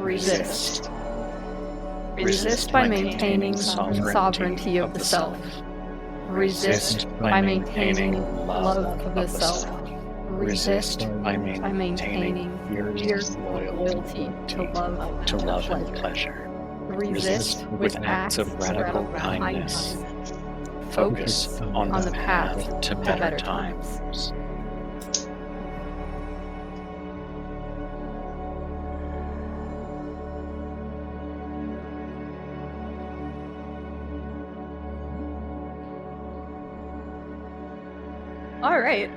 Resist. Resist by maintaining sovereignty of the self. Resist by maintaining love of the self. Resist by maintaining fierce loyalty to love and pleasure. Resist with acts of radical kindness. Focus on the path to better times. All right.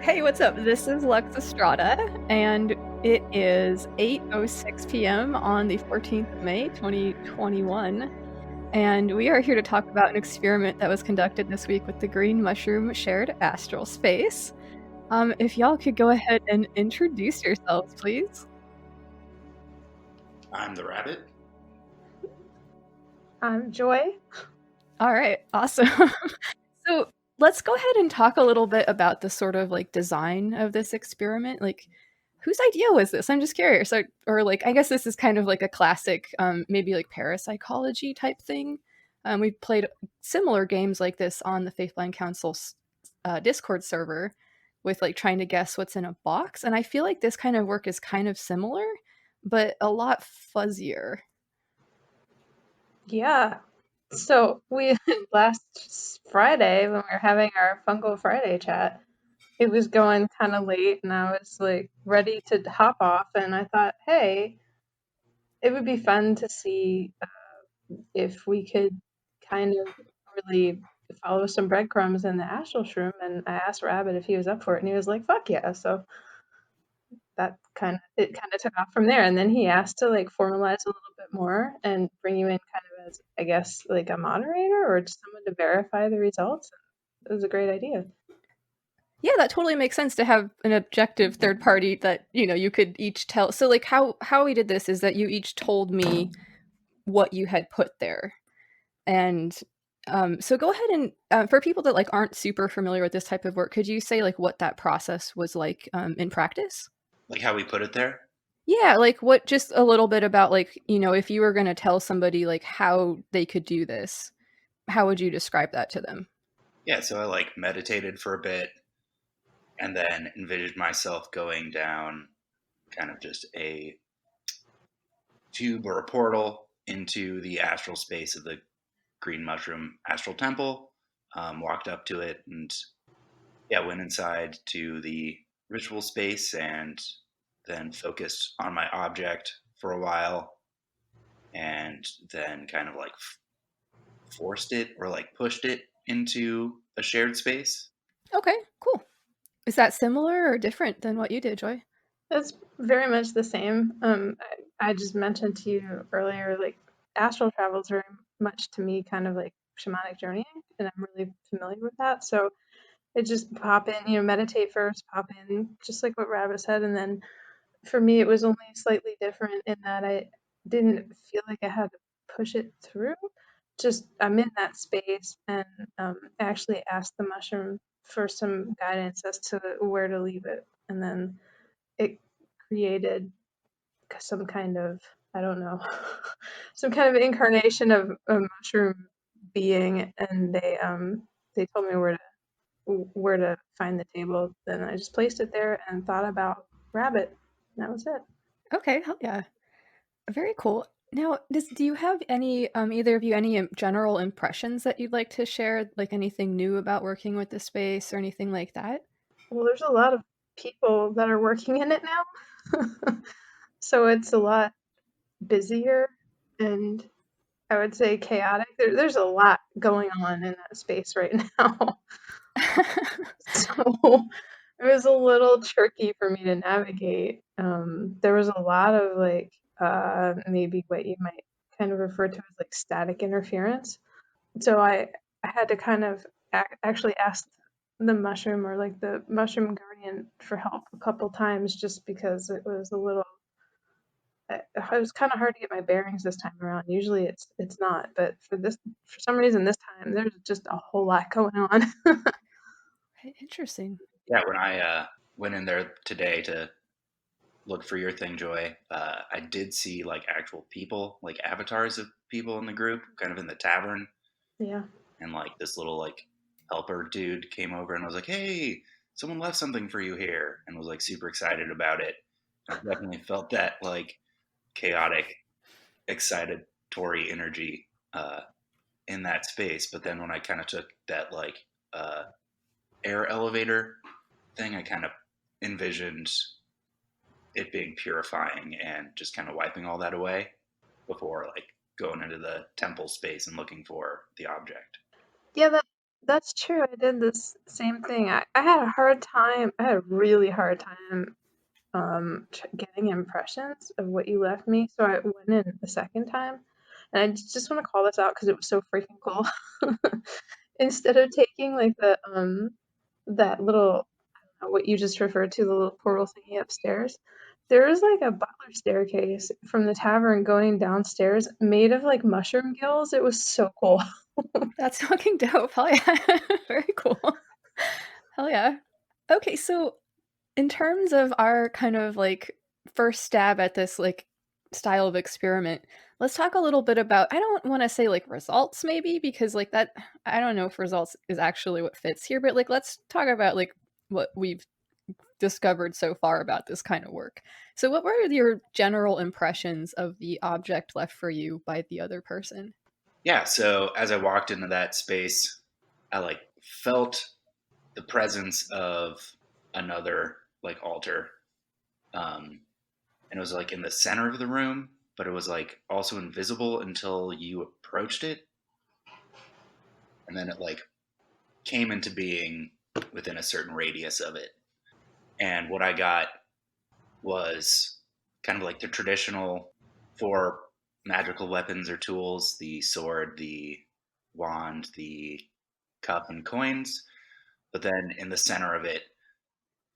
Hey, what's up? This is Luxa, and it is 8:06 p.m. on the 14th of May, 2021. And we are here to talk about an experiment that was conducted this week with the Green Mushroom Shared Astral Space. If y'all could go ahead and introduce yourselves, please. I'm the rabbit. I'm Joy. All right, awesome. So let's go ahead and talk a little bit about the sort of like design of this experiment. Like, whose idea was this? I'm just curious. Or like, I guess this is kind of like a classic, maybe like parapsychology type thing. We've played similar games like this on the Faithblind Council's Discord server with like trying to guess what's in a box. And I feel like this kind of work is kind of similar, but a lot fuzzier. Yeah. So we last Friday when we were having our Fungal Friday chat, it was going kind of late and I was like ready to hop off, and I thought, hey, it would be fun to see if we could kind of really follow some breadcrumbs in the astral shroom. And I asked Rabbit if he was up for it, and he was like, fuck yeah. So that kind of took off from there. And then he asked to like formalize a little bit more and bring you in kind of as, I guess, like a moderator or just someone to verify the results. It was a great idea. Yeah, that totally makes sense to have an objective third party that, you could each tell. So like how we did this is that you each told me what you had put there. And so go ahead and for people that like aren't super familiar with this type of work, could you say like what that process was like in practice? Like how we put it there? Yeah, like what, just a little bit about like, if you were going to tell somebody like how they could do this, how would you describe that to them? Yeah, so I like meditated for a bit and then envisioned myself going down kind of just a tube or a portal into the astral space of the Green Mushroom Astral Temple, walked up to it and went inside to the ritual space and then focused on my object for a while and then kind of like forced it or like pushed it into a shared space. Okay, cool. Is that similar or different than what you did, Joy? It's very much the same. I just mentioned to you earlier, like astral travel is very much to me kind of like shamanic journeying, and I'm really familiar with that. So it just pop in, meditate first, pop in, just like what Rabbit said. And then for me, it was only slightly different in that I didn't feel like I had to push it through. Just I'm in that space and actually asked the mushroom for some guidance as to where to leave it. And then it created some kind of, I don't know, some kind of incarnation of a mushroom being, and they told me where to find the table. Then I just placed it there and thought about Rabbit. And that was it. Okay, hell yeah. Very cool. Now, do you have any, either of you, any general impressions that you'd like to share? Like anything new about working with the space or anything like that? Well, there's a lot of people that are working in it now. So it's a lot busier and I would say chaotic. There's a lot going on in that space right now. So it was a little tricky for me to navigate. There was a lot of like maybe what you might kind of refer to as like static interference. So I had to kind of actually ask the mushroom or like the mushroom guardian for help a couple times just because it was a little. It was kind of hard to get my bearings this time around. Usually it's not, but for some reason this time there's just a whole lot going on. Interesting. Yeah, when I went in there today to look for your thing, Joy. I did see like actual people, like avatars of people in the group, kind of in the tavern, Yeah. and like this little like helper dude came over and was like, "Hey, someone left something for you here," and was like super excited about it. I definitely felt that like chaotic, excitatory energy in that space. But then when I kind of took that like air elevator thing, I kind of envisioned it being purifying and just kind of wiping all that away before like going into the temple space and looking for the object. Yeah, that's true. I did this same thing. I had a hard time. I had a really hard time getting impressions of what you left me. So I went in the second time, and I just want to call this out because it was so freaking cool. Instead of taking like the that little what you just referred to, the little portal thingy upstairs, there is like a butler staircase from the tavern going downstairs made of like mushroom gills. It was so cool. That's fucking dope. Hell yeah. Very cool. Hell yeah. Okay, so in terms of our kind of like first stab at this like style of experiment, let's talk a little bit about, I don't want to say like results maybe, because like that, I don't know if results is actually what fits here, but like let's talk about like what we've discovered so far about this kind of work. So what were your general impressions of the object left for you by the other person? Yeah, so as I walked into that space, I like felt the presence of another like altar. And it was like in the center of the room, but it was like also invisible until you approached it. And then it like came into being within a certain radius of it. And what I got was kind of like the traditional 4 magical weapons or tools: the sword, the wand, the cup, and coins. But then in the center of it,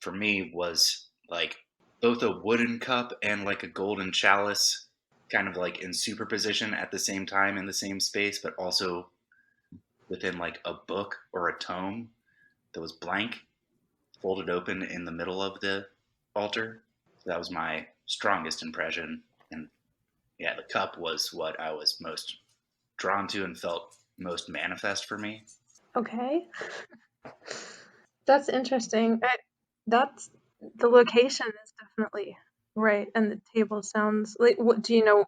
for me, was like both a wooden cup and like a golden chalice, kind of like in superposition at the same time in the same space, but also within like a book or a tome that was blank, folded open in the middle of the altar. So that was my strongest impression. And yeah, the cup was what I was most drawn to and felt most manifest for me. Okay. That's interesting. That's the location is definitely right, and the table sounds like. What do you know?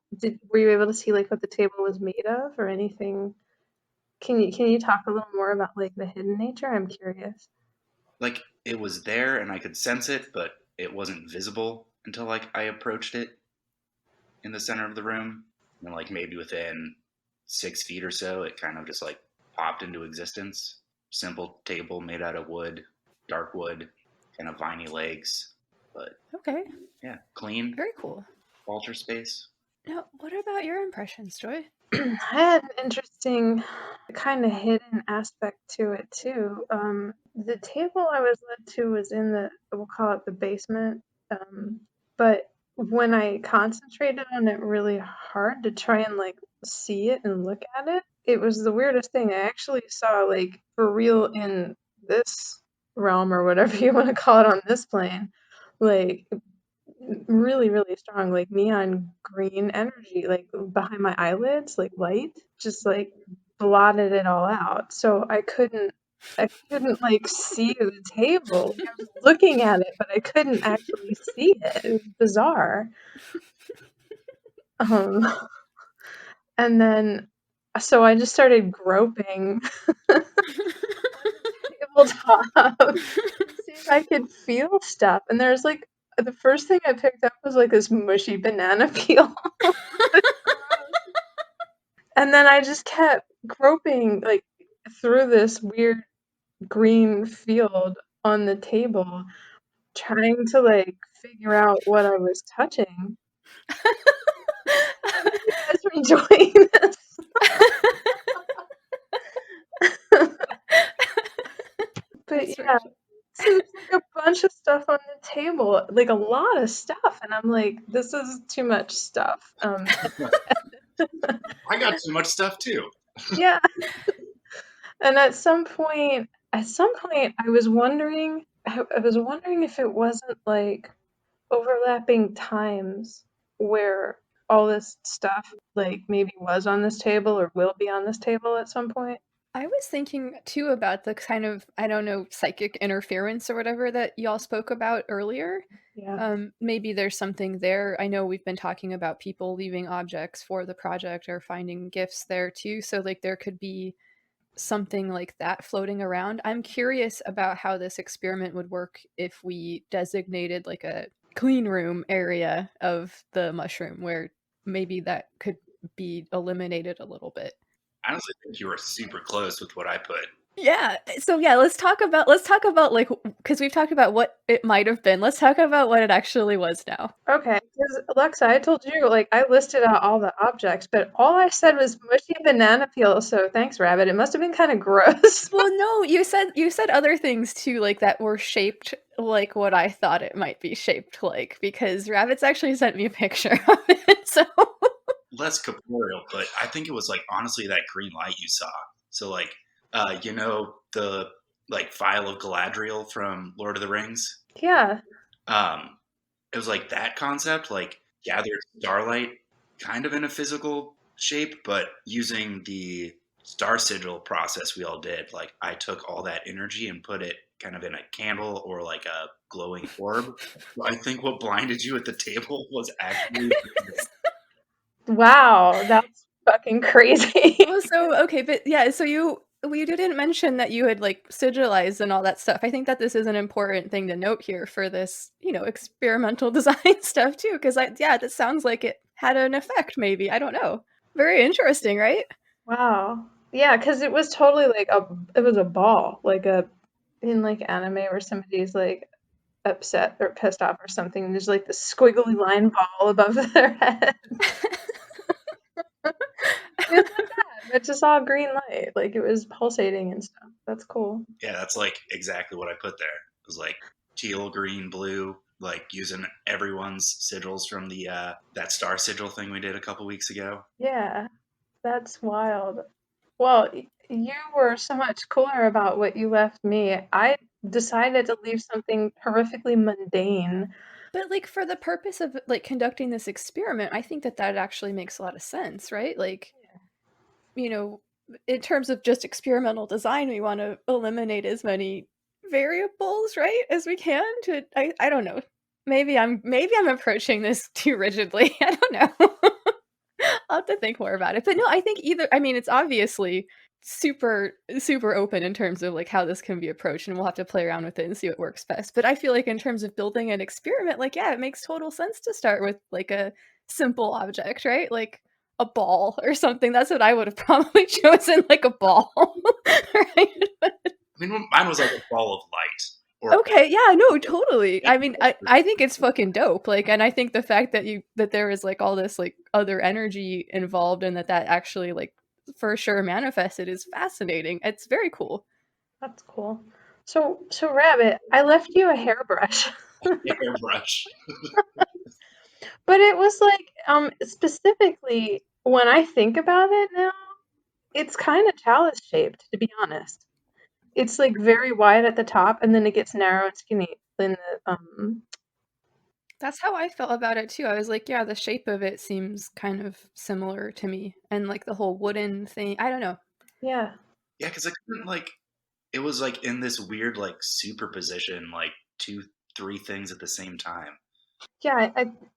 Were you able to see like what the table was made of or anything? Can you talk a little more about like the hidden nature? I'm curious. Like it was there and I could sense it, but it wasn't visible until like I approached it in the center of the room. And like maybe within 6 feet or so, it kind of just like popped into existence. Simple table made out of wood, dark wood, kind of viney legs, but Okay, yeah, clean very cool. altar space. Now, what about your impressions, Joy? I had an interesting kind of hidden aspect to it too. The table I was led to was in we'll call it the basement. But when I concentrated on it really hard to try and like see it and look at it, it was the weirdest thing. I actually saw like for real in this realm or whatever you want to call it on this plane, like really, really strong, like neon green energy, like behind my eyelids, like light, just like blotted it all out. So I couldn't like see the table. Like, I was looking at it, but I couldn't actually see it. It was bizarre. Um, and then so I just started groping on the tabletop, see if I could feel stuff. And there's like the first thing I picked up was like this mushy banana peel. And then I just kept groping like through this weird green field on the table, trying to like figure out what I was touching. You guys are enjoying this. But That's yeah, right. so it's like a bunch of stuff on the table, like a lot of stuff, and I'm like, this is too much stuff. I got too much stuff too. Yeah. And at some point, I was wondering if it wasn't like overlapping times where all this stuff like maybe was on this table or will be on this table at some point? I was thinking too about the kind of, I don't know, psychic interference or whatever that y'all spoke about earlier. Yeah. Maybe there's something there. I know we've been talking about people leaving objects for the project or finding gifts there too. So, like, there could be something like that floating around. I'm curious about how this experiment would work if we designated like a clean room area of the mushroom where maybe that could be eliminated a little bit. I honestly think you were super close with what I put. Yeah. So yeah, let's talk about like, because we've talked about what it might have been. Let's talk about what it actually was now. Okay, because Alexa, I told you, like, I listed out all the objects, but all I said was mushy banana peel, so thanks, Rabbit. It must have been kind of gross. Well, no, you said other things too, like that were shaped like what I thought it might be shaped like, because Rabbit's actually sent me a picture of it. So Less corporeal, but I think it was like honestly that green light you saw. So like, you know, the like vial of Galadriel from Lord of the Rings. Yeah. It was like that concept, like gathered starlight, kind of in a physical shape, but using the star sigil process we all did. Like I took all that energy and put it kind of in a candle or like a glowing orb. I think what blinded you at the table was actually Wow, that's fucking crazy. well, so okay, but yeah, so you didn't mention that you had like sigilized and all that stuff. I think that this is an important thing to note here for this, experimental design stuff too, because that sounds like it had an effect. Maybe, I don't know. Very interesting, right? Wow. Yeah, because it was totally like it was a ball, like in like anime where somebody's like upset or pissed off or something. There's like this squiggly line ball above their head. It's like that, but just all green light, like it was pulsating and stuff. That's cool. yeah, that's like exactly what I put there. It was like teal, green, blue, like using everyone's sigils from the that star sigil thing we did a couple weeks ago. Yeah, that's wild. Well, you were so much cooler about what you left me. I decided to leave something horrifically mundane. But like for the purpose of like conducting this experiment, I think that actually makes a lot of sense, right? Like, you know, in terms of just experimental design, we want to eliminate as many variables, right, as we can to I don't know. Maybe I'm approaching this too rigidly. I don't know. I'll have to think more about it. But no, I think it's obviously super super open in terms of like how this can be approached, and we'll have to play around with it and see what works best. But I feel like in terms of building an experiment, like yeah, it makes total sense to start with like a simple object, right? Like a ball or something. That's what I would have probably chosen, like a ball. Right? I mean, mine was like a ball of light. Or Okay, yeah, no, totally. I mean, I think it's fucking dope. Like, and I think the fact that there is like all this like other energy involved and that actually like for sure manifested is fascinating. It's very cool. That's cool. So Rabbit, I left you a hairbrush. hairbrush. But it was like, specifically, when I think about it now, it's kind of chalice shaped, to be honest. It's like very wide at the top, and then it gets narrow and skinny in the. That's how I felt about it too. I was like, yeah, the shape of it seems kind of similar to me, and like the whole wooden thing. I don't know. Yeah. Yeah, because I couldn't like. It was like in this weird like superposition, like 2, 3 things at the same time. Yeah,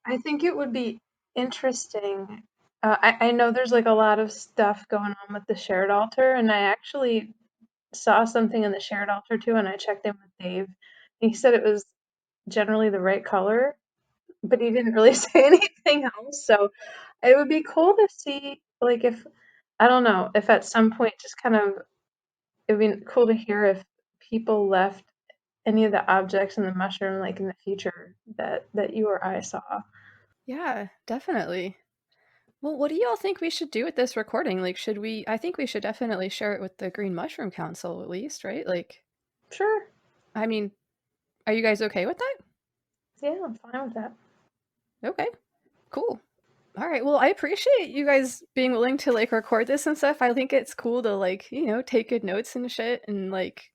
I think it would be interesting. I know there's like a lot of stuff going on with the shared altar, and I actually saw something in the shared altar too, and I checked in with Dave. And he said it was generally the right color, but he didn't really say anything else. So it would be cool to see, like, if I don't know, if at some point just kind of it'd be cool to hear if people left any of the objects in the mushroom like in the future that you or I saw. Yeah, definitely. Well, what do y'all think we should do with this recording? Like, I think we should definitely share it with the Green Mushroom Council at least, right? Like, Sure. I mean, are you guys okay with that? Yeah, I'm fine with that. Okay, cool. All right, well, I appreciate you guys being willing to like record this and stuff. I think it's cool to like, take good notes and shit and like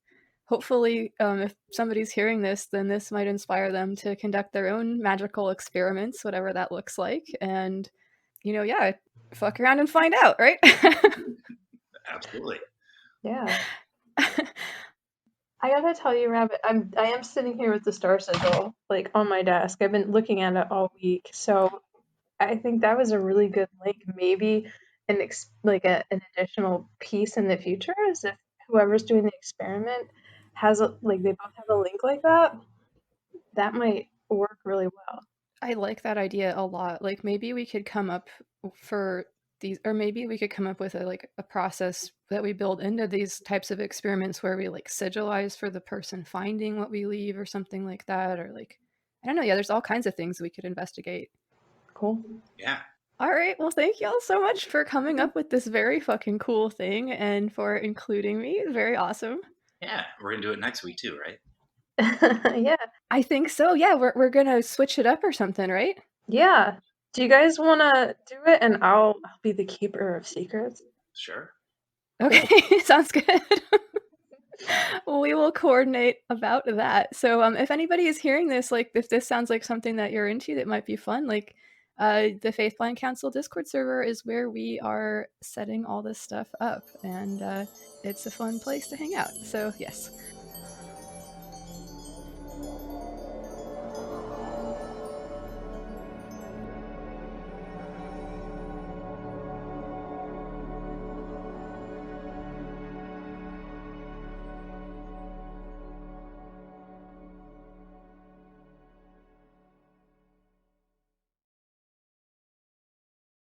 hopefully, if somebody's hearing this, then this might inspire them to conduct their own magical experiments, whatever that looks like. And, yeah, fuck around and find out, right? Absolutely. Yeah. I gotta tell you, Rabbit, I am sitting here with the star sigil like on my desk. I've been looking at it all week, so I think that was a really good link. Maybe an additional piece in the future is if whoever's doing the experiment has they both have a link like that. That might work really well. I like that idea a lot. Like maybe we could come up for these, or maybe we could come up with a process that we build into these types of experiments where we like sigilize for the person finding what we leave or something like that, or like, I don't know. Yeah, there's all kinds of things we could investigate. Cool. Yeah. All right. Well, thank y'all so much for coming up with this very fucking cool thing and for including me. Very awesome. Yeah. We're going to do it next week too, right? Yeah. I think so. Yeah, we're going to switch it up or something, right? Yeah. Do you guys want to do it and I'll be the keeper of secrets? Sure. Okay, sounds good. We will coordinate about that. So if anybody is hearing this, like if this sounds like something that you're into that might be fun, like the Faithblind Council Discord server is where we are setting all this stuff up, and it's a fun place to hang out. So yes.